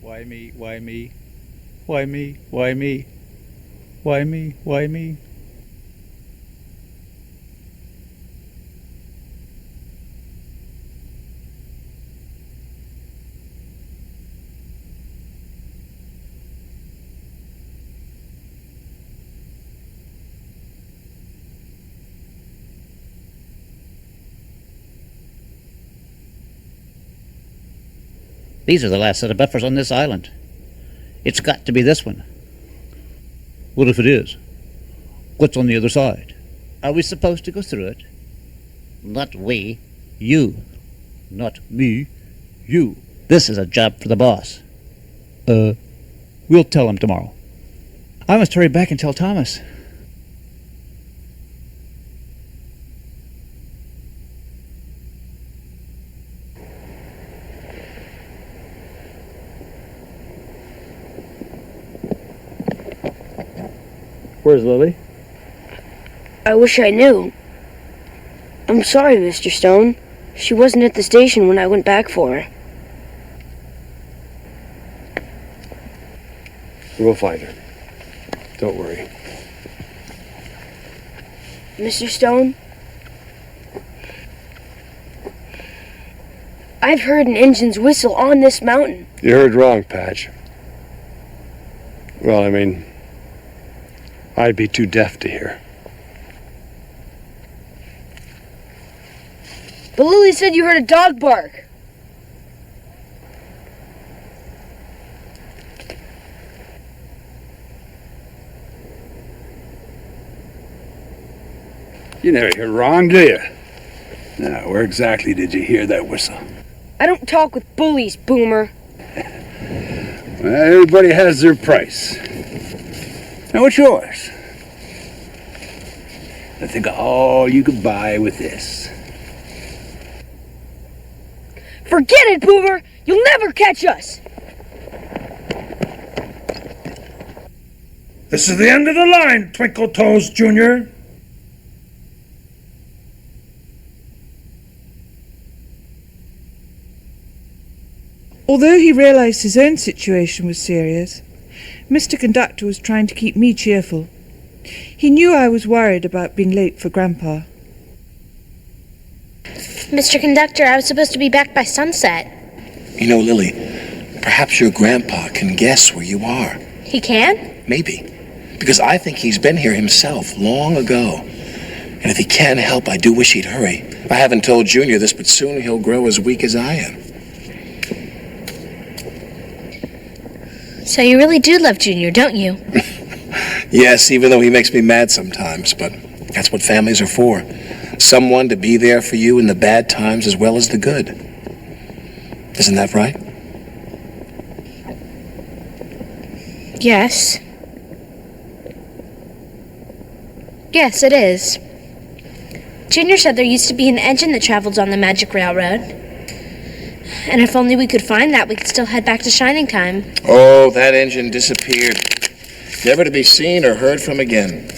Why me? Why me? Why me? Why me? Why me? Why me? These are the last set of buffers on this island. It's got to be this one. What if it is? What's on the other side? Are we supposed to go through it? Not we. You. Not me. You. This is a job for the boss. We'll tell him tomorrow. I must hurry back and tell Thomas. Where's Lily? I wish I knew. I'm sorry, Mr. Stone. She wasn't at the station when I went back for her. We'll find her. Don't worry. Mr. Stone? I've heard an engine's whistle on this mountain. You heard wrong, Patch. Well, I mean, I'd be too deaf to hear. But Lily said you heard a dog bark. You never hear wrong, do you? Now, where exactly did you hear that whistle? I don't talk with bullies, Boomer. Well, everybody has their price. Now, what's yours? I think of all you could buy with this. Forget it, Boomer! You'll never catch us! This is the end of the line, Twinkle Toes Jr. Although he realized his own situation was serious, Mr. Conductor was trying to keep me cheerful. He knew I was worried about being late for Grandpa. Mr. Conductor, I was supposed to be back by sunset. You know, Lily, perhaps your grandpa can guess where you are. He can? Maybe. Because I think he's been here himself long ago. And if he can help, I do wish he'd hurry. I haven't told Junior this, but soon he'll grow as weak as I am. So you really do love Junior, don't you? Yes, even though he makes me mad sometimes, but that's what families are for. Someone to be there for you in the bad times as well as the good. Isn't that right? Yes. Yes, it is. Junior said there used to be an engine that traveled on the Magic Railroad. And if only we could find that, we could still head back to Shining Time. Oh, that engine disappeared. Never to be seen or heard from again.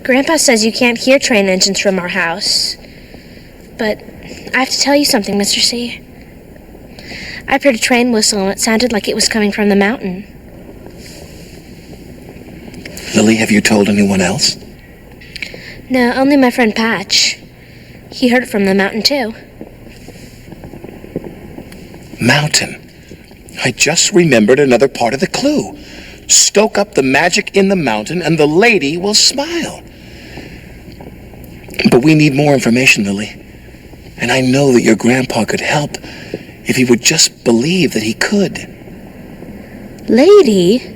Grandpa says you can't hear train engines from our house. But I have to tell you something, Mr. C. I've heard a train whistle and it sounded like it was coming from the mountain. Lily, have you told anyone else? No, only my friend Patch. He heard it from the mountain, too. Mountain. I just remembered another part of the clue. Stoke up the magic in the mountain and the lady will smile. But we need more information, Lily. And I know that your grandpa could help if he would just believe that he could. Lady?